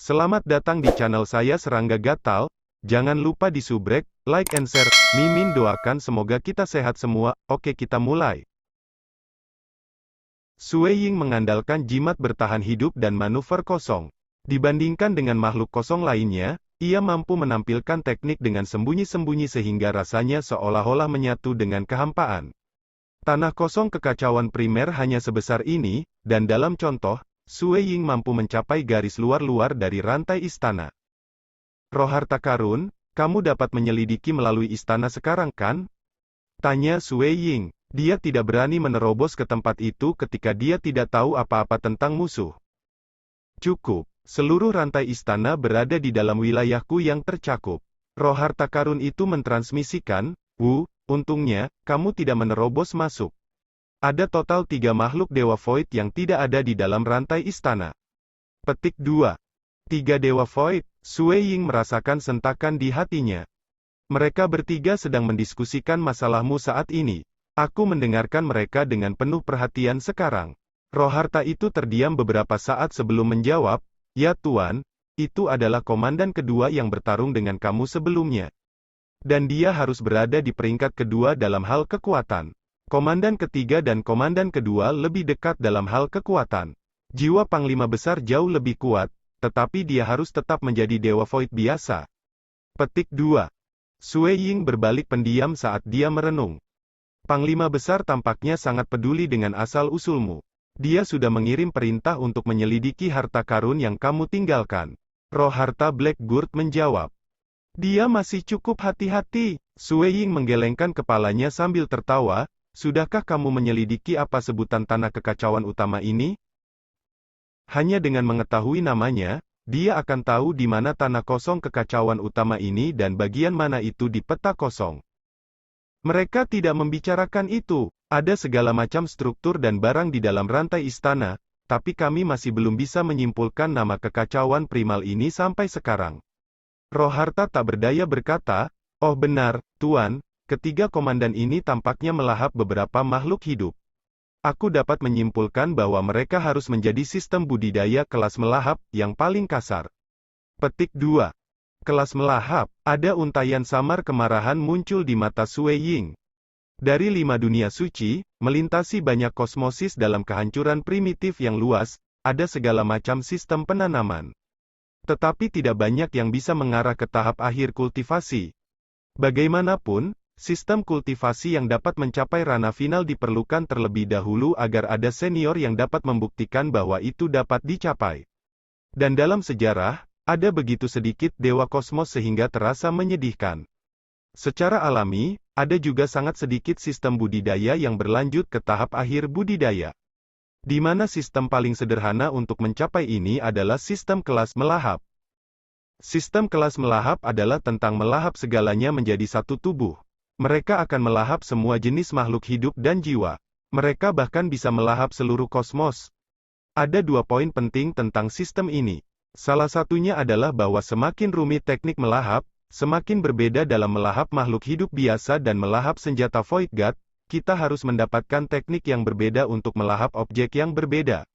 Selamat datang di channel saya Serangga Gatal. Jangan lupa di subrek, like and share. Mimin doakan semoga kita sehat semua. Oke, kita mulai. Sue Ying mengandalkan jimat bertahan hidup dan manuver kosong. Dibandingkan dengan makhluk kosong lainnya, ia mampu menampilkan teknik dengan sembunyi-sembunyi sehingga rasanya seolah-olah menyatu dengan kehampaan. Tanah kosong kekacauan primer hanya sebesar ini, dan dalam contoh, Sue Ying mampu mencapai garis luar-luar dari rantai istana. Roh harta karun, kamu dapat menyelidiki melalui istana sekarang kan? Tanya Sue Ying. Dia tidak berani menerobos ke tempat itu ketika dia tidak tahu apa-apa tentang musuh. Cukup, seluruh rantai istana berada di dalam wilayahku yang tercakup. Roh harta karun itu mentransmisikan, untungnya, kamu tidak menerobos masuk. Ada total 3 makhluk Dewa Void yang tidak ada di dalam rantai istana. Petik 2. 3 Dewa Void, Sue Ying merasakan sentakan di hatinya. Mereka bertiga sedang mendiskusikan masalahmu saat ini. Aku mendengarkan mereka dengan penuh perhatian sekarang. Roh harta itu terdiam beberapa saat sebelum menjawab, ya Tuan, itu adalah komandan kedua yang bertarung dengan kamu sebelumnya. Dan dia harus berada di peringkat kedua dalam hal kekuatan. Komandan ketiga dan komandan kedua lebih dekat dalam hal kekuatan. Jiwa Panglima Besar jauh lebih kuat, tetapi dia harus tetap menjadi Dewa Void biasa. Petik 2. Sue Ying berbalik pendiam saat dia merenung. Panglima Besar tampaknya sangat peduli dengan asal-usulmu. Dia sudah mengirim perintah untuk menyelidiki harta karun yang kamu tinggalkan. Roh harta Blackguard menjawab. Dia masih cukup hati-hati. Sue Ying menggelengkan kepalanya sambil tertawa. Sudahkah kamu menyelidiki apa sebutan tanah kekacauan utama ini? Hanya dengan mengetahui namanya, dia akan tahu di mana tanah kosong kekacauan utama ini dan bagian mana itu di peta kosong. Mereka tidak membicarakan itu. Ada segala macam struktur dan barang di dalam rantai istana, tapi kami masih belum bisa menyimpulkan nama kekacauan primal ini sampai sekarang. Roh harta tak berdaya berkata, oh benar, Tuan. Ketiga komandan ini tampaknya melahap beberapa makhluk hidup. Aku dapat menyimpulkan bahwa mereka harus menjadi sistem budidaya kelas melahap, yang paling kasar. Petik 2. Kelas melahap, ada untayan samar kemarahan muncul di mata Sue Ying. Dari 5 dunia suci, melintasi banyak kosmosis dalam kehancuran primitif yang luas, ada segala macam sistem penanaman. Tetapi tidak banyak yang bisa mengarah ke tahap akhir kultivasi. Bagaimanapun, sistem kultivasi yang dapat mencapai ranah final diperlukan terlebih dahulu agar ada senior yang dapat membuktikan bahwa itu dapat dicapai. Dan dalam sejarah, ada begitu sedikit dewa kosmos sehingga terasa menyedihkan. Secara alami, ada juga sangat sedikit sistem budidaya yang berlanjut ke tahap akhir budidaya. Di mana sistem paling sederhana untuk mencapai ini adalah sistem kelas melahap. Sistem kelas melahap adalah tentang melahap segalanya menjadi satu tubuh. Mereka akan melahap semua jenis makhluk hidup dan jiwa. Mereka bahkan bisa melahap seluruh kosmos. Ada 2 poin penting tentang sistem ini. Salah satunya adalah bahwa semakin rumit teknik melahap, semakin berbeda dalam melahap makhluk hidup biasa dan melahap senjata Void God, kita harus mendapatkan teknik yang berbeda untuk melahap objek yang berbeda.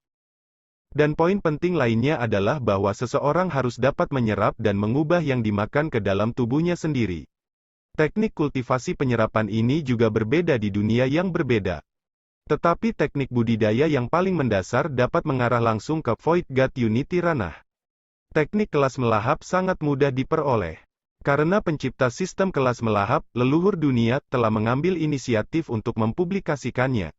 Dan poin penting lainnya adalah bahwa seseorang harus dapat menyerap dan mengubah yang dimakan ke dalam tubuhnya sendiri. Teknik kultivasi penyerapan ini juga berbeda di dunia yang berbeda. Tetapi teknik budidaya yang paling mendasar dapat mengarah langsung ke Void God Unity ranah. Teknik kelas melahap sangat mudah diperoleh. Karena pencipta sistem kelas melahap, leluhur dunia, telah mengambil inisiatif untuk mempublikasikannya.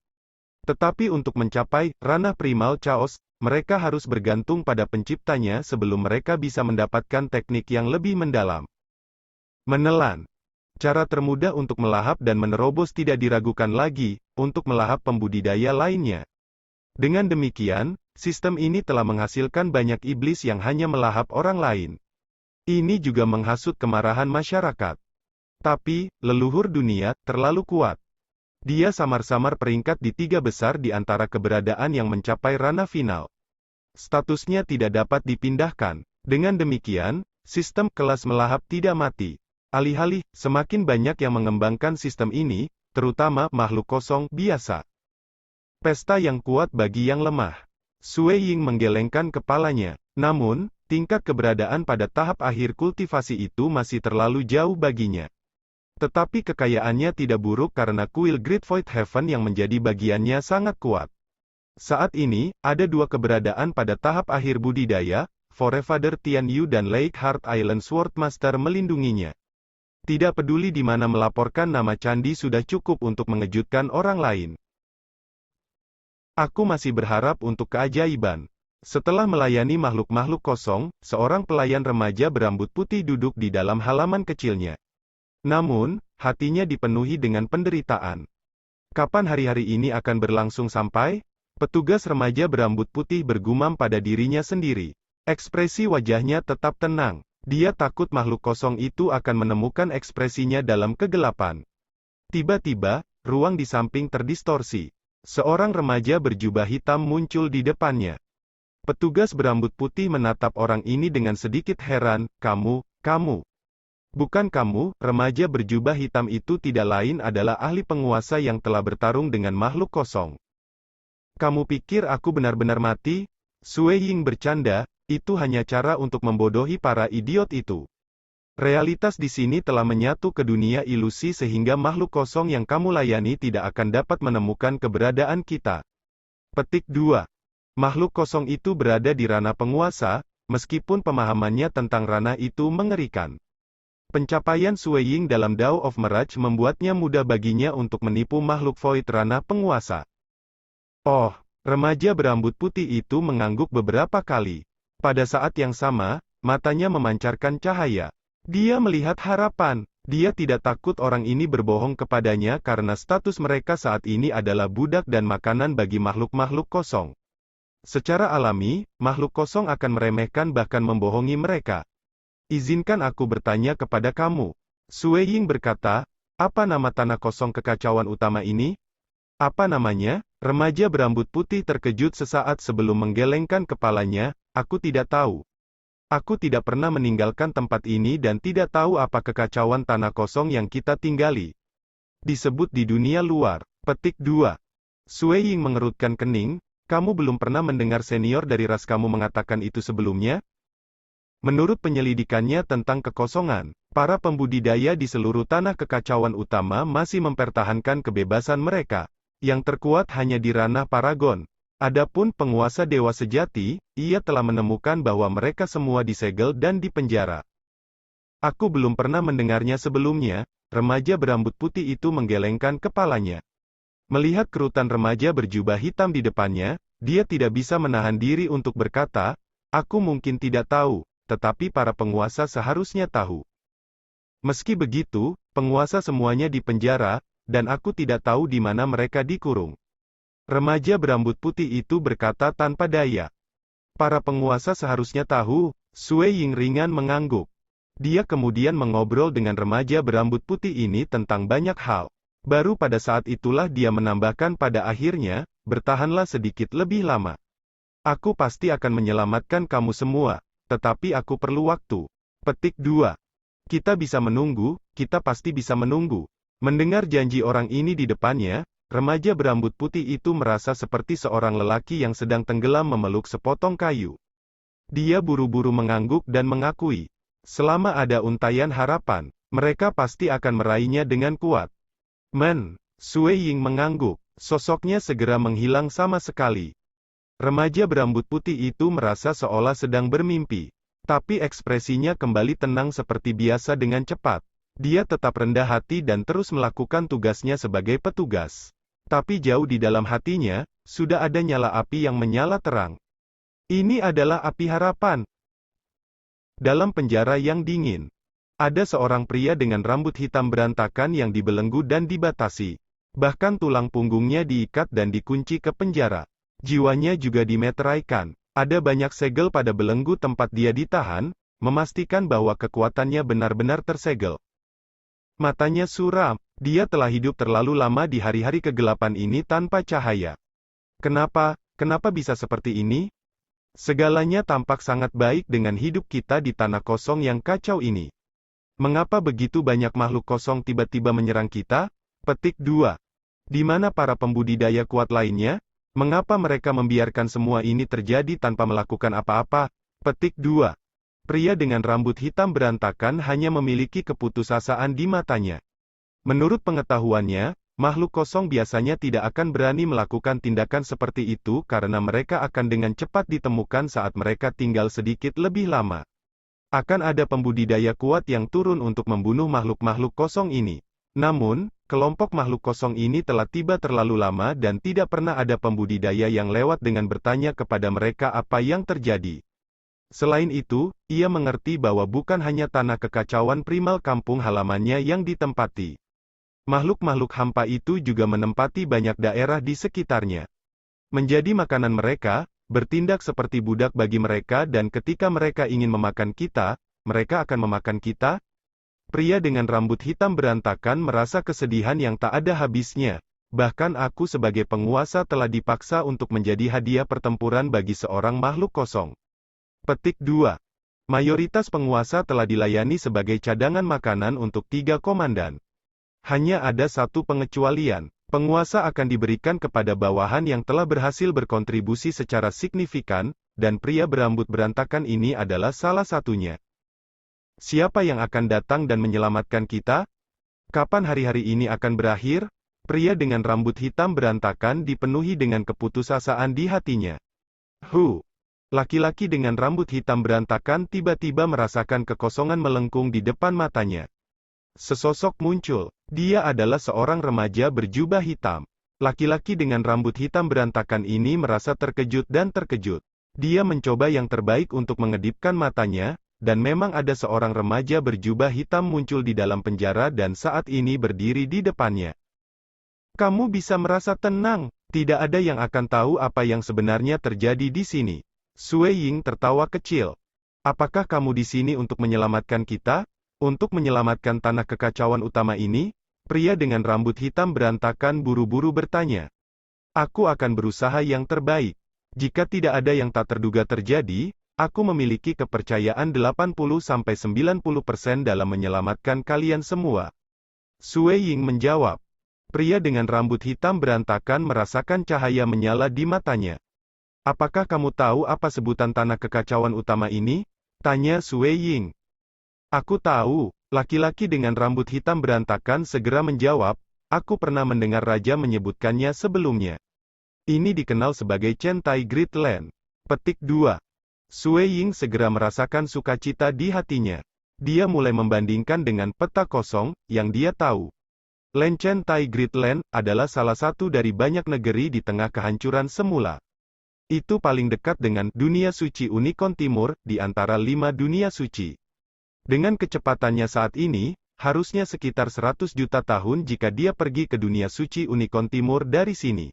Tetapi untuk mencapai ranah primal chaos, mereka harus bergantung pada penciptanya sebelum mereka bisa mendapatkan teknik yang lebih mendalam. Menelan. Cara termudah untuk melahap dan menerobos tidak diragukan lagi, untuk melahap pembudidaya lainnya. Dengan demikian, sistem ini telah menghasilkan banyak iblis yang hanya melahap orang lain. Ini juga menghasut kemarahan masyarakat. Tapi, leluhur dunia, terlalu kuat. Dia samar-samar peringkat di 3 besar di antara keberadaan yang mencapai ranah final. Statusnya tidak dapat dipindahkan. Dengan demikian, sistem kelas melahap tidak mati. Alih-alih, semakin banyak yang mengembangkan sistem ini, terutama makhluk kosong biasa. Pesta yang kuat bagi yang lemah. Sue Ying menggelengkan kepalanya. Namun, tingkat keberadaan pada tahap akhir kultivasi itu masih terlalu jauh baginya. Tetapi kekayaannya tidak buruk karena kuil Great Void Heaven yang menjadi bagiannya sangat kuat. Saat ini, ada dua keberadaan pada tahap akhir budidaya, Forefather Tian Yu dan Lake Heart Island Swordmaster melindunginya. Tidak peduli di mana melaporkan nama candi sudah cukup untuk mengejutkan orang lain. Aku masih berharap untuk keajaiban. Setelah melayani makhluk-makhluk kosong, seorang pelayan remaja berambut putih duduk di dalam halaman kecilnya. Namun, hatinya dipenuhi dengan penderitaan. Kapan hari-hari ini akan berlangsung sampai? Petugas remaja berambut putih bergumam pada dirinya sendiri. Ekspresi wajahnya tetap tenang. Dia takut makhluk kosong itu akan menemukan ekspresinya dalam kegelapan. Tiba-tiba, ruang di samping terdistorsi. Seorang remaja berjubah hitam muncul di depannya. Petugas berambut putih menatap orang ini dengan sedikit heran, kamu. Bukan kamu, remaja berjubah hitam itu tidak lain adalah ahli penguasa yang telah bertarung dengan makhluk kosong. Kamu pikir aku benar-benar mati? Sui Ying bercanda, itu hanya cara untuk membodohi para idiot itu. Realitas di sini telah menyatu ke dunia ilusi sehingga makhluk kosong yang kamu layani tidak akan dapat menemukan keberadaan kita. Petik 2. Makhluk kosong itu berada di ranah penguasa, meskipun pemahamannya tentang ranah itu mengerikan. Pencapaian Sui Ying dalam Dao of Mirage membuatnya mudah baginya untuk menipu makhluk void ranah penguasa. Oh, remaja berambut putih itu mengangguk beberapa kali. Pada saat yang sama, matanya memancarkan cahaya. Dia melihat harapan. Dia tidak takut orang ini berbohong kepadanya karena status mereka saat ini adalah budak dan makanan bagi makhluk-makhluk kosong. Secara alami, makhluk kosong akan meremehkan bahkan membohongi mereka. Izinkan aku bertanya kepada kamu. Sui Ying berkata, apa nama tanah kosong kekacauan utama ini? Apa namanya? Remaja berambut putih terkejut sesaat sebelum menggelengkan kepalanya, aku tidak tahu. Aku tidak pernah meninggalkan tempat ini dan tidak tahu apa kekacauan tanah kosong yang kita tinggali. Disebut di dunia luar. Petik 2. Sui Ying mengerutkan kening. Kamu belum pernah mendengar senior dari ras kamu mengatakan itu sebelumnya? Menurut penyelidikannya tentang kekosongan, para pembudidaya di seluruh tanah kekacauan utama masih mempertahankan kebebasan mereka. Yang terkuat hanya di ranah Paragon. Adapun penguasa dewa sejati, ia telah menemukan bahwa mereka semua disegel dan dipenjara. Aku belum pernah mendengarnya sebelumnya, remaja berambut putih itu menggelengkan kepalanya. Melihat kerutan remaja berjubah hitam di depannya, dia tidak bisa menahan diri untuk berkata, aku mungkin tidak tahu, tetapi para penguasa seharusnya tahu. Meski begitu, penguasa semuanya dipenjara, dan aku tidak tahu di mana mereka dikurung. Remaja berambut putih itu berkata tanpa daya. Para penguasa seharusnya tahu, Sui Ying ringan mengangguk. Dia kemudian mengobrol dengan remaja berambut putih ini tentang banyak hal. Baru pada saat itulah dia menambahkan pada akhirnya, bertahanlah sedikit lebih lama. Aku pasti akan menyelamatkan kamu semua, tetapi aku perlu waktu. Petik 2. Kita bisa menunggu, kita pasti bisa menunggu. Mendengar janji orang ini di depannya, remaja berambut putih itu merasa seperti seorang lelaki yang sedang tenggelam memeluk sepotong kayu. Dia buru-buru mengangguk dan mengakui. Selama ada untaian harapan, mereka pasti akan meraihnya dengan kuat. Sui Ying mengangguk. Sosoknya segera menghilang sama sekali. Remaja berambut putih itu merasa seolah sedang bermimpi. Tapi ekspresinya kembali tenang seperti biasa dengan cepat. Dia tetap rendah hati dan terus melakukan tugasnya sebagai petugas. Tapi jauh di dalam hatinya, sudah ada nyala api yang menyala terang. Ini adalah api harapan. Dalam penjara yang dingin, ada seorang pria dengan rambut hitam berantakan yang dibelenggu dan dibatasi. Bahkan tulang punggungnya diikat dan dikunci ke penjara. Jiwanya juga dimeteraikan. Ada banyak segel pada belenggu tempat dia ditahan, memastikan bahwa kekuatannya benar-benar tersegel. Matanya suram. Dia telah hidup terlalu lama di hari-hari kegelapan ini tanpa cahaya. Kenapa bisa seperti ini? Segalanya tampak sangat baik dengan hidup kita di tanah kosong yang kacau ini. Mengapa begitu banyak makhluk kosong tiba-tiba menyerang kita? Petik 2. Di mana para pembudidaya kuat lainnya? Mengapa mereka membiarkan semua ini terjadi tanpa melakukan apa-apa? Petik 2. Pria dengan rambut hitam berantakan hanya memiliki keputusasaan di matanya. Menurut pengetahuannya, makhluk kosong biasanya tidak akan berani melakukan tindakan seperti itu karena mereka akan dengan cepat ditemukan saat mereka tinggal sedikit lebih lama. Akan ada pembudidaya kuat yang turun untuk membunuh makhluk-makhluk kosong ini. Namun, kelompok makhluk kosong ini telah tiba terlalu lama dan tidak pernah ada pembudidaya yang lewat dengan bertanya kepada mereka apa yang terjadi. Selain itu, ia mengerti bahwa bukan hanya tanah kekacauan primal kampung halamannya yang ditempati. Makhluk-makhluk hampa itu juga menempati banyak daerah di sekitarnya. Menjadi makanan mereka, bertindak seperti budak bagi mereka dan ketika mereka ingin memakan kita, mereka akan memakan kita. Pria dengan rambut hitam berantakan merasa kesedihan yang tak ada habisnya. Bahkan aku sebagai penguasa telah dipaksa untuk menjadi hadiah pertempuran bagi seorang makhluk kosong. Petik 2. Mayoritas penguasa telah dilayani sebagai cadangan makanan untuk 3 komandan. Hanya ada satu pengecualian. Penguasa akan diberikan kepada bawahan yang telah berhasil berkontribusi secara signifikan, dan pria berambut berantakan ini adalah salah satunya. Siapa yang akan datang dan menyelamatkan kita? Kapan hari-hari ini akan berakhir? Pria dengan rambut hitam berantakan dipenuhi dengan keputusasaan di hatinya. Laki-laki dengan rambut hitam berantakan tiba-tiba merasakan kekosongan melengkung di depan matanya. Sesosok muncul. Dia adalah seorang remaja berjubah hitam. Laki-laki dengan rambut hitam berantakan ini merasa terkejut dan terkejut. Dia mencoba yang terbaik untuk mengedipkan matanya, dan memang ada seorang remaja berjubah hitam muncul di dalam penjara dan saat ini berdiri di depannya. Kamu bisa merasa tenang, tidak ada yang akan tahu apa yang sebenarnya terjadi di sini. Sue Ying tertawa kecil. Apakah kamu di sini untuk menyelamatkan kita? Untuk menyelamatkan tanah kekacauan utama ini? Pria dengan rambut hitam berantakan buru-buru bertanya. Aku akan berusaha yang terbaik. Jika tidak ada yang tak terduga terjadi, aku memiliki kepercayaan 80-90% dalam menyelamatkan kalian semua. Sue Ying menjawab. Pria dengan rambut hitam berantakan merasakan cahaya menyala di matanya. Apakah kamu tahu apa sebutan tanah kekacauan utama ini? Tanya Sue Ying. Aku tahu, laki-laki dengan rambut hitam berantakan segera menjawab, aku pernah mendengar raja menyebutkannya sebelumnya. Ini dikenal sebagai Chentai Great Land. Petik 2. Sue Ying segera merasakan sukacita di hatinya. Dia mulai membandingkan dengan peta kosong, yang dia tahu. Land Chentai Great Land adalah salah satu dari banyak negeri di tengah kehancuran semula. Itu paling dekat dengan dunia suci Unicorn Timur, di antara 5 dunia suci. Dengan kecepatannya saat ini, harusnya sekitar 100 juta tahun jika dia pergi ke dunia suci Unicorn Timur dari sini.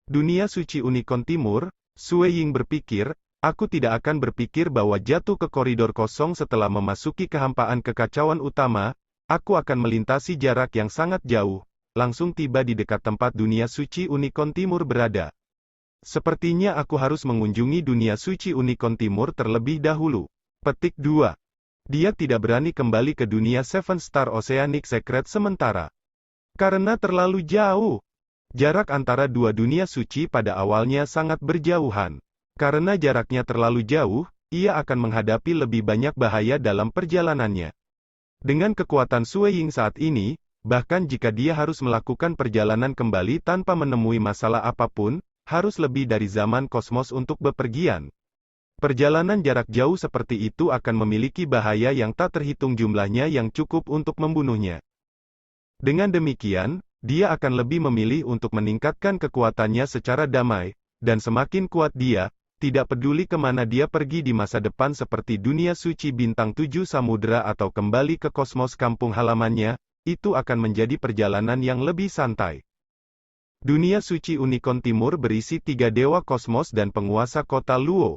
Dunia suci Unicorn Timur, Sue Ying berpikir, aku tidak akan berpikir bahwa jatuh ke koridor kosong setelah memasuki kehampaan kekacauan utama, aku akan melintasi jarak yang sangat jauh, langsung tiba di dekat tempat dunia suci Unicorn Timur berada. Sepertinya aku harus mengunjungi dunia suci Unicorn Timur terlebih dahulu. Petik 2. Dia tidak berani kembali ke dunia Seven Star Oceanic Secret sementara. Karena terlalu jauh. Jarak antara dua dunia suci pada awalnya sangat berjauhan. Karena jaraknya terlalu jauh, ia akan menghadapi lebih banyak bahaya dalam perjalanannya. Dengan kekuatan Sue Ying saat ini, bahkan jika dia harus melakukan perjalanan kembali tanpa menemui masalah apapun, harus lebih dari zaman kosmos untuk bepergian. Perjalanan jarak jauh seperti itu akan memiliki bahaya yang tak terhitung jumlahnya yang cukup untuk membunuhnya. Dengan demikian, dia akan lebih memilih untuk meningkatkan kekuatannya secara damai, dan semakin kuat dia, tidak peduli kemana dia pergi di masa depan seperti dunia suci bintang 7 samudera atau kembali ke kosmos kampung halamannya, itu akan menjadi perjalanan yang lebih santai. Dunia suci Unicorn Timur berisi 3 dewa kosmos dan penguasa kota Luo.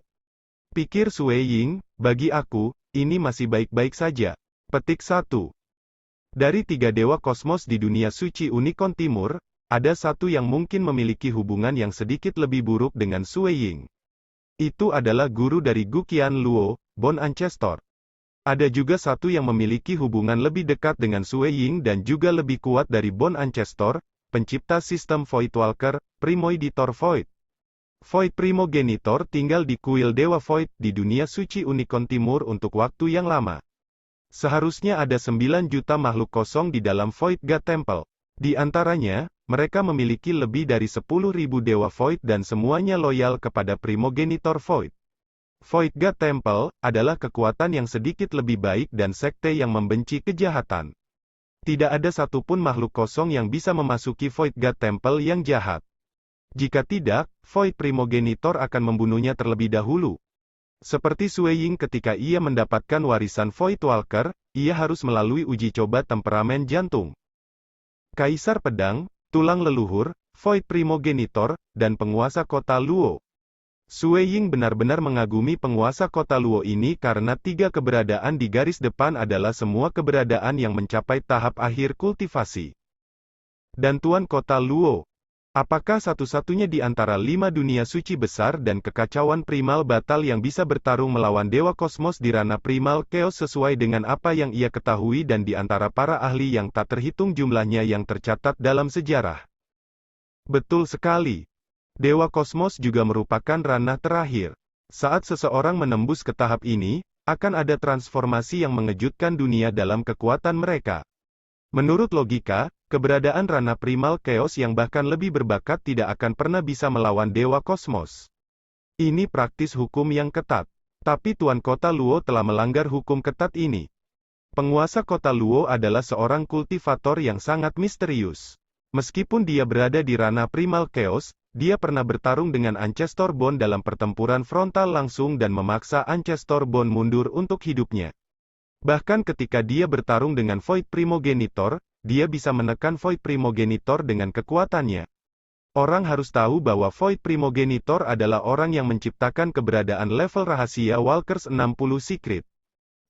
Pikir Sue Ying, bagi aku, ini masih baik-baik saja. Petik 1. Dari 3 dewa kosmos di dunia suci Unicorn Timur, ada satu yang mungkin memiliki hubungan yang sedikit lebih buruk dengan Sue Ying. Itu adalah guru dari Guqian Luo, Bone Ancestor. Ada juga satu yang memiliki hubungan lebih dekat dengan Sue Ying dan juga lebih kuat dari Bone Ancestor, pencipta sistem Voidwalker, Premonitor Void. Void Primogenitor tinggal di kuil Dewa Void di dunia suci Unicorn Timur untuk waktu yang lama. Seharusnya ada 9 juta makhluk kosong di dalam Void God Temple. Di antaranya, mereka memiliki lebih dari 10.000 Dewa Void dan semuanya loyal kepada Primogenitor Void. Void God Temple adalah kekuatan yang sedikit lebih baik dan sekte yang membenci kejahatan. Tidak ada satupun makhluk kosong yang bisa memasuki Void God Temple yang jahat. Jika tidak, Void Primogenitor akan membunuhnya terlebih dahulu. Seperti Sui Ying ketika ia mendapatkan warisan Void Walker, ia harus melalui uji coba temperamen jantung. Kaisar Pedang, tulang leluhur, Void Primogenitor, dan penguasa kota Luo. Sui Ying benar-benar mengagumi penguasa kota Luo ini karena 3 keberadaan di garis depan adalah semua keberadaan yang mencapai tahap akhir kultivasi. Dan Tuan Kota Luo. Apakah satu-satunya di antara 5 dunia suci besar dan kekacauan primal batal yang bisa bertarung melawan Dewa Kosmos di ranah primal chaos sesuai dengan apa yang ia ketahui dan di antara para ahli yang tak terhitung jumlahnya yang tercatat dalam sejarah? Betul sekali. Dewa Kosmos juga merupakan ranah terakhir. Saat seseorang menembus ke tahap ini, akan ada transformasi yang mengejutkan dunia dalam kekuatan mereka. Menurut logika, keberadaan ranah primal chaos yang bahkan lebih berbakat tidak akan pernah bisa melawan Dewa Kosmos. Ini praktis hukum yang ketat. Tapi Tuan Kota Luo telah melanggar hukum ketat ini. Penguasa Kota Luo adalah seorang kultivator yang sangat misterius. Meskipun dia berada di ranah primal chaos, dia pernah bertarung dengan Ancestor Bone dalam pertempuran frontal langsung dan memaksa Ancestor Bone mundur untuk hidupnya. Bahkan ketika dia bertarung dengan Void Primogenitor, dia bisa menekan Void Primogenitor dengan kekuatannya. Orang harus tahu bahwa Void Primogenitor adalah orang yang menciptakan keberadaan level rahasia Walkers 60 Secret.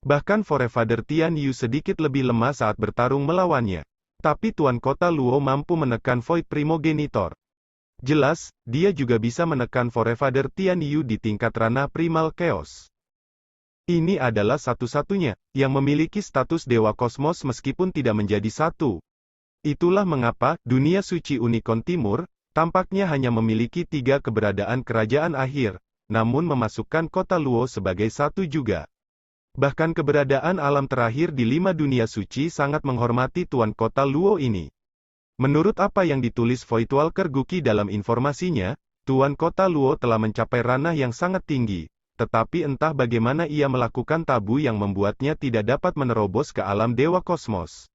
Bahkan Forefather Tian Yu sedikit lebih lemah saat bertarung melawannya. Tapi Tuan Kota Luo mampu menekan Void Primogenitor. Jelas, dia juga bisa menekan Forefather Tian Yu di tingkat ranah primal chaos. Ini adalah satu-satunya yang memiliki status Dewa Kosmos meskipun tidak menjadi satu. Itulah mengapa dunia suci Unicorn Timur tampaknya hanya memiliki 3 keberadaan kerajaan akhir, namun memasukkan Kota Luo sebagai satu juga. Bahkan keberadaan alam terakhir di 5 dunia suci sangat menghormati Tuan Kota Luo ini. Menurut apa yang ditulis Void Walker Guki dalam informasinya, Tuan Kota Luo telah mencapai ranah yang sangat tinggi. Tetapi entah bagaimana ia melakukan tabu yang membuatnya tidak dapat menerobos ke alam Dewa Kosmos.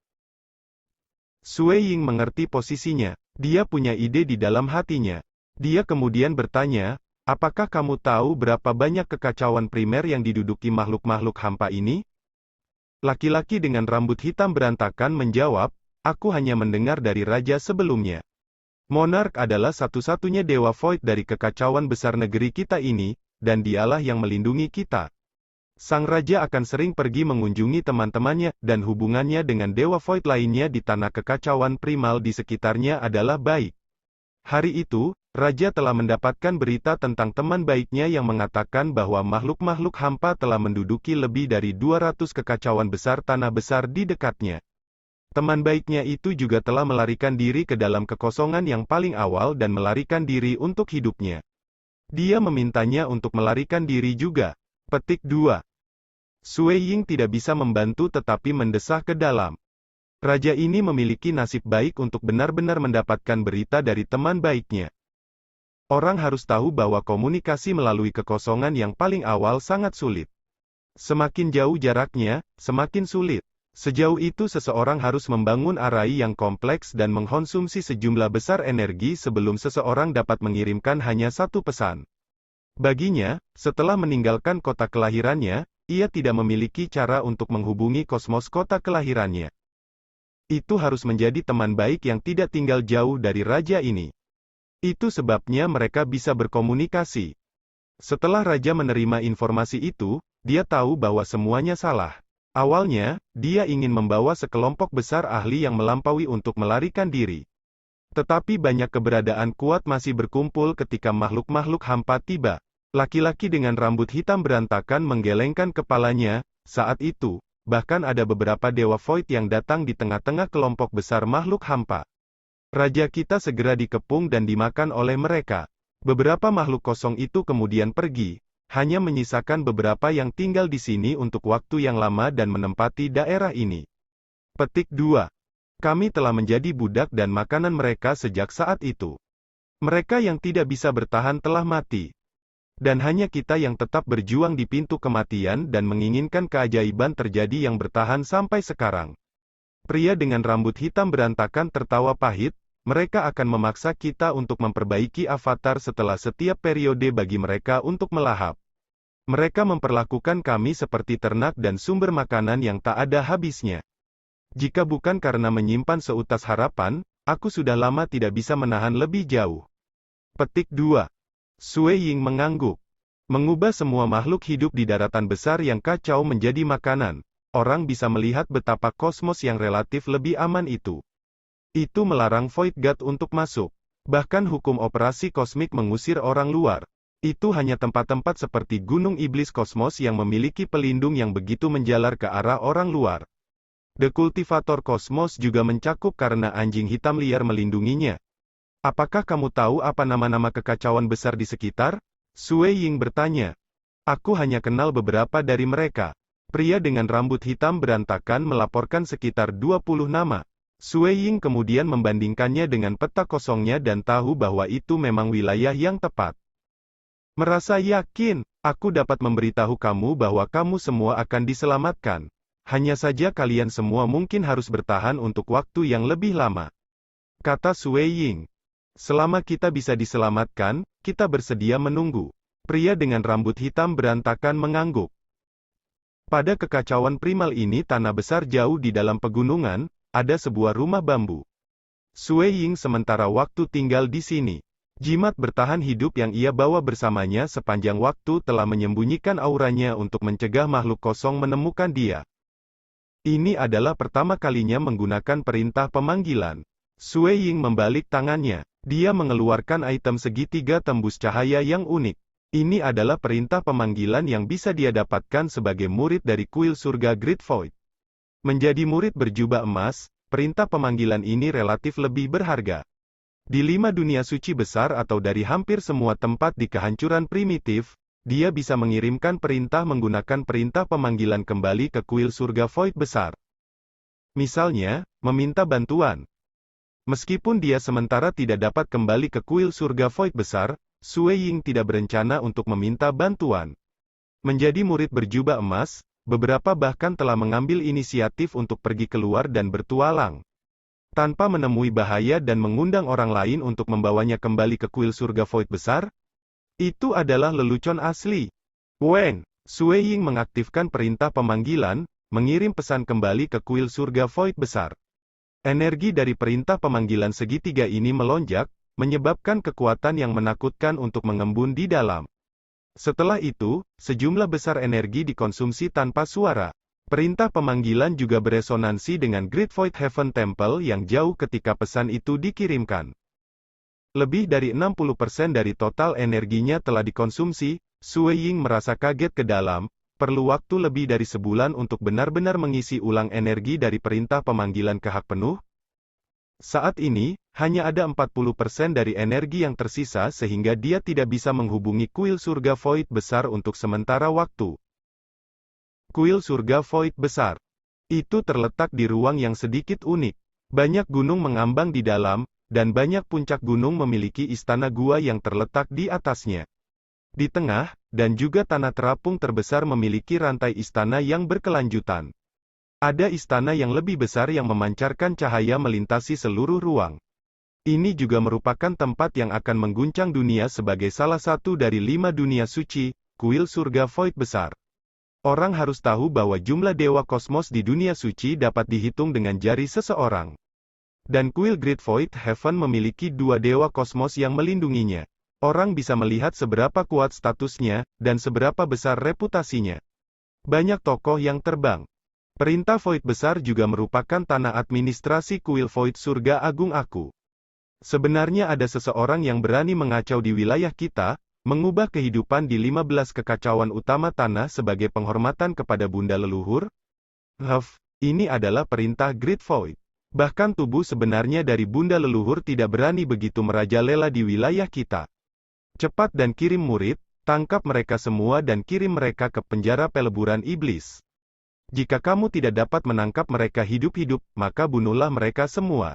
Sui Ying mengerti posisinya. Dia punya ide di dalam hatinya. Dia kemudian bertanya, apakah kamu tahu berapa banyak kekacauan primer yang diduduki makhluk-makhluk hampa ini? Laki-laki dengan rambut hitam berantakan menjawab, aku hanya mendengar dari raja sebelumnya. Monark adalah satu-satunya Dewa Void dari kekacauan besar negeri kita ini, dan dialah yang melindungi kita. Sang Raja akan sering pergi mengunjungi teman-temannya, dan hubungannya dengan Dewa Void lainnya di tanah kekacauan primal di sekitarnya adalah baik. Hari itu, Raja telah mendapatkan berita tentang teman baiknya yang mengatakan bahwa makhluk-makhluk hampa telah menduduki lebih dari 200 kekacauan besar tanah besar di dekatnya. Teman baiknya itu juga telah melarikan diri ke dalam kekosongan yang paling awal dan melarikan diri untuk hidupnya. Dia memintanya untuk melarikan diri juga. Petik 2. Sui Ying tidak bisa membantu tetapi mendesah ke dalam. Raja ini memiliki nasib baik untuk benar-benar mendapatkan berita dari teman baiknya. Orang harus tahu bahwa komunikasi melalui kekosongan yang paling awal sangat sulit. Semakin jauh jaraknya, semakin sulit. Sejauh itu seseorang harus membangun arai yang kompleks dan mengkonsumsi sejumlah besar energi sebelum seseorang dapat mengirimkan hanya satu pesan. Baginya, setelah meninggalkan kota kelahirannya, ia tidak memiliki cara untuk menghubungi kosmos kota kelahirannya. Itu harus menjadi teman baik yang tidak tinggal jauh dari raja ini. Itu sebabnya mereka bisa berkomunikasi. Setelah raja menerima informasi itu, dia tahu bahwa semuanya salah. Awalnya, dia ingin membawa sekelompok besar ahli yang melampaui untuk melarikan diri. Tetapi banyak keberadaan kuat masih berkumpul ketika makhluk-makhluk hampa tiba. Laki-laki dengan rambut hitam berantakan menggelengkan kepalanya. Saat itu, bahkan ada beberapa Dewa Void yang datang di tengah-tengah kelompok besar makhluk hampa. Raja kita segera dikepung dan dimakan oleh mereka. Beberapa makhluk kosong itu kemudian pergi, hanya menyisakan beberapa yang tinggal di sini untuk waktu yang lama dan menempati daerah ini. Petik 2. Kami telah menjadi budak dan makanan mereka sejak saat itu. Mereka yang tidak bisa bertahan telah mati. Dan hanya kita yang tetap berjuang di pintu kematian dan menginginkan keajaiban terjadi yang bertahan sampai sekarang. Pria dengan rambut hitam berantakan tertawa pahit, mereka akan memaksa kita untuk memperbaiki avatar setelah setiap periode bagi mereka untuk melahap. Mereka memperlakukan kami seperti ternak dan sumber makanan yang tak ada habisnya. Jika bukan karena menyimpan seutas harapan, aku sudah lama tidak bisa menahan lebih jauh. Petik 2. Sui Ying mengangguk. Mengubah semua makhluk hidup di daratan besar yang kacau menjadi makanan. Orang bisa melihat betapa kosmos yang relatif lebih aman itu. Itu melarang Void God untuk masuk. Bahkan hukum operasi kosmik mengusir orang luar. Itu hanya tempat-tempat seperti Gunung Iblis Kosmos yang memiliki pelindung yang begitu menjalar ke arah orang luar. The Cultivator Kosmos juga mencakup karena anjing hitam liar melindunginya. Apakah kamu tahu apa nama-nama kekacauan besar di sekitar? Sui Ying bertanya. Aku hanya kenal beberapa dari mereka. Pria dengan rambut hitam berantakan melaporkan sekitar 20 nama. Sui Ying kemudian membandingkannya dengan peta kosongnya dan tahu bahwa itu memang wilayah yang tepat. Merasa yakin, aku dapat memberitahu kamu bahwa kamu semua akan diselamatkan. Hanya saja kalian semua mungkin harus bertahan untuk waktu yang lebih lama. Kata Sui Ying. Selama kita bisa diselamatkan, kita bersedia menunggu. Pria dengan rambut hitam berantakan mengangguk. Pada kekacauan primal ini tanah besar jauh di dalam pegunungan, ada sebuah rumah bambu. Sui Ying sementara waktu tinggal di sini. Jimat bertahan hidup yang ia bawa bersamanya sepanjang waktu telah menyembunyikan auranya untuk mencegah makhluk kosong menemukan dia. Ini adalah pertama kalinya menggunakan perintah pemanggilan. Sui Ying membalik tangannya. Dia mengeluarkan item segitiga tembus cahaya yang unik. Ini adalah perintah pemanggilan yang bisa dia dapatkan sebagai murid dari kuil surga Great Void. Menjadi murid berjubah emas, perintah pemanggilan ini relatif lebih berharga. Di 5 dunia suci besar atau dari hampir semua tempat di kehancuran primitif, dia bisa mengirimkan perintah menggunakan perintah pemanggilan kembali ke kuil surga Void besar. Misalnya, meminta bantuan. Meskipun dia sementara tidak dapat kembali ke kuil surga Void besar, Sui Ying tidak berencana untuk meminta bantuan. Menjadi murid berjubah emas, beberapa bahkan telah mengambil inisiatif untuk pergi keluar dan bertualang. Tanpa menemui bahaya dan mengundang orang lain untuk membawanya kembali ke kuil surga Void besar? Itu adalah lelucon asli. Wen, Sui Ying mengaktifkan perintah pemanggilan, mengirim pesan kembali ke kuil surga Void besar. Energi dari perintah pemanggilan segitiga ini melonjak, menyebabkan kekuatan yang menakutkan untuk mengembun di dalam. Setelah itu, sejumlah besar energi dikonsumsi tanpa suara. Perintah pemanggilan juga beresonansi dengan Great Void Heaven Temple yang jauh ketika pesan itu dikirimkan. Lebih dari 60% dari total energinya telah dikonsumsi. Sui Ying merasa kaget ke dalam. Perlu waktu lebih dari sebulan untuk benar-benar mengisi ulang energi dari perintah pemanggilan ke hak penuh? Saat ini, hanya ada 40% dari energi yang tersisa sehingga dia tidak bisa menghubungi kuil surga Void besar untuk sementara waktu. Kuil surga Void besar. Itu terletak di ruang yang sedikit unik. Banyak gunung mengambang di dalam, dan banyak puncak gunung memiliki istana gua yang terletak di atasnya. Di tengah, dan juga tanah terapung terbesar memiliki rantai istana yang berkelanjutan. Ada istana yang lebih besar yang memancarkan cahaya melintasi seluruh ruang. Ini juga merupakan tempat yang akan mengguncang dunia sebagai salah satu dari 5 dunia suci, kuil surga Void besar. Orang harus tahu bahwa jumlah dewa kosmos di dunia suci dapat dihitung dengan jari seseorang. Dan kuil Great Void Heaven memiliki 2 dewa kosmos yang melindunginya. Orang bisa melihat seberapa kuat statusnya, dan seberapa besar reputasinya. Banyak tokoh yang terbang. Perintah Void besar juga merupakan tanah administrasi kuil Void surga agung aku. Sebenarnya ada seseorang yang berani mengacau di wilayah kita, mengubah kehidupan di 15 kekacauan utama tanah sebagai penghormatan kepada bunda leluhur? Ini adalah perintah Great Void. Bahkan tubuh sebenarnya dari bunda leluhur tidak berani begitu merajalela di wilayah kita. Cepat dan kirim murid, tangkap mereka semua dan kirim mereka ke penjara peleburan iblis. Jika kamu tidak dapat menangkap mereka hidup-hidup, maka bunuhlah mereka semua.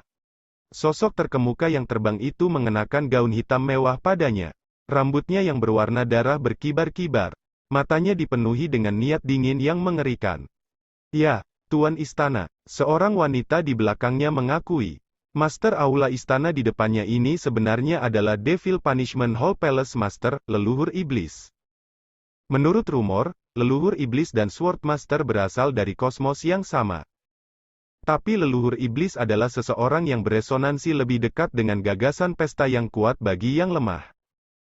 Sosok terkemuka yang terbang itu mengenakan gaun hitam mewah padanya. Rambutnya yang berwarna darah berkibar-kibar. Matanya dipenuhi dengan niat dingin yang mengerikan. Ya, Tuan Istana, seorang wanita di belakangnya mengakui. Master Aula Istana di depannya ini sebenarnya adalah Devil Punishment Hall Palace Master, leluhur iblis. Menurut rumor, leluhur iblis dan Sword Master berasal dari kosmos yang sama. Tapi leluhur iblis adalah seseorang yang beresonansi lebih dekat dengan gagasan pesta yang kuat bagi yang lemah.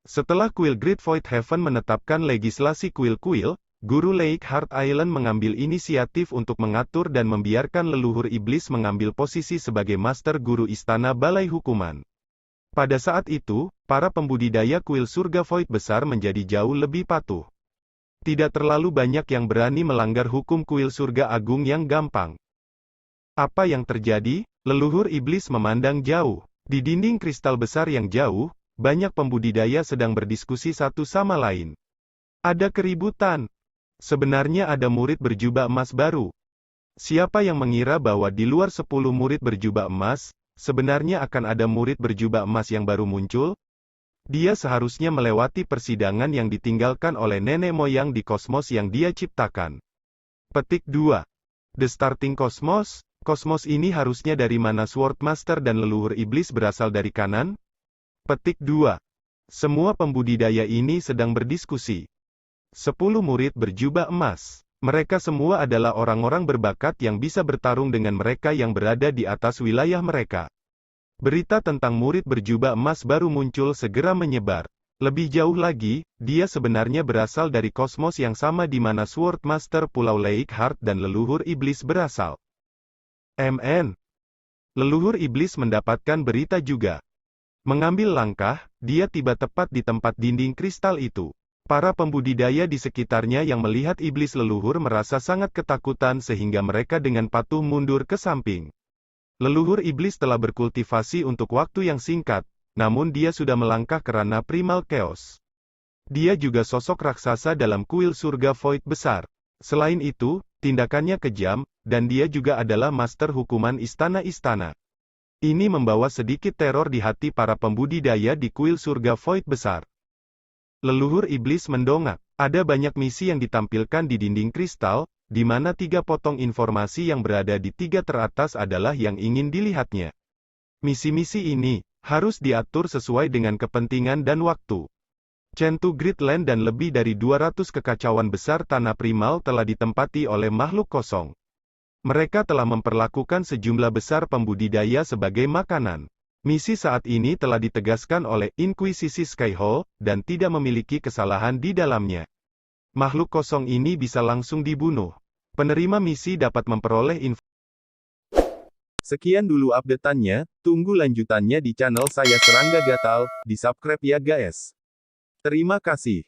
Setelah kuil Great Void Heaven menetapkan legislasi kuil-kuil, Guru Lake Heart Island mengambil inisiatif untuk mengatur dan membiarkan leluhur iblis mengambil posisi sebagai Master Guru Istana Balai Hukuman. Pada saat itu, para pembudidaya kuil surga Void besar menjadi jauh lebih patuh. Tidak terlalu banyak yang berani melanggar hukum kuil surga agung yang gampang. Apa yang terjadi? Leluhur iblis memandang jauh. Di dinding kristal besar yang jauh, banyak pembudidaya sedang berdiskusi satu sama lain. Ada keributan. Sebenarnya ada murid berjubah emas baru. Siapa yang mengira bahwa di luar 10 murid berjubah emas, sebenarnya akan ada murid berjubah emas yang baru muncul? Dia seharusnya melewati persidangan yang ditinggalkan oleh nenek moyang di kosmos yang dia ciptakan. Petik 2. The Starting Cosmos. Kosmos ini harusnya dari mana Sword Master dan leluhur iblis berasal dari kanan? Petik 2. Semua pembudidaya ini sedang berdiskusi. 10 murid berjubah emas. Mereka semua adalah orang-orang berbakat yang bisa bertarung dengan mereka yang berada di atas wilayah mereka. Berita tentang murid berjubah emas baru muncul segera menyebar. Lebih jauh lagi, dia sebenarnya berasal dari kosmos yang sama di mana Sword Master Pulau Lake Heart dan leluhur iblis berasal. Leluhur iblis mendapatkan berita juga. Mengambil langkah, dia tiba tepat di tempat dinding kristal itu. Para pembudidaya di sekitarnya yang melihat iblis leluhur merasa sangat ketakutan sehingga mereka dengan patuh mundur ke samping. Leluhur iblis telah berkultivasi untuk waktu yang singkat, namun dia sudah melangkah ke ranah primal chaos. Dia juga sosok raksasa dalam kuil surga Void besar. Selain itu, tindakannya kejam, dan dia juga adalah master hukuman istana-istana. Ini membawa sedikit teror di hati para pembudidaya di kuil surga Void besar. Leluhur iblis mendongak. Ada banyak misi yang ditampilkan di dinding kristal, di mana 3 potong informasi yang berada di 3 teratas adalah yang ingin dilihatnya. Misi-misi ini harus diatur sesuai dengan kepentingan dan waktu. Centu Gridland dan lebih dari 200 kekacauan besar tanah primal telah ditempati oleh makhluk kosong. Mereka telah memperlakukan sejumlah besar pembudidaya sebagai makanan. Misi saat ini telah ditegaskan oleh Inkuisisi Skyhall, dan tidak memiliki kesalahan di dalamnya. Makhluk kosong ini bisa langsung dibunuh. Penerima misi dapat memperoleh info. Sekian dulu update-annya, tunggu lanjutannya di channel saya Serangga Gatal, di subscribe ya guys. Terima kasih.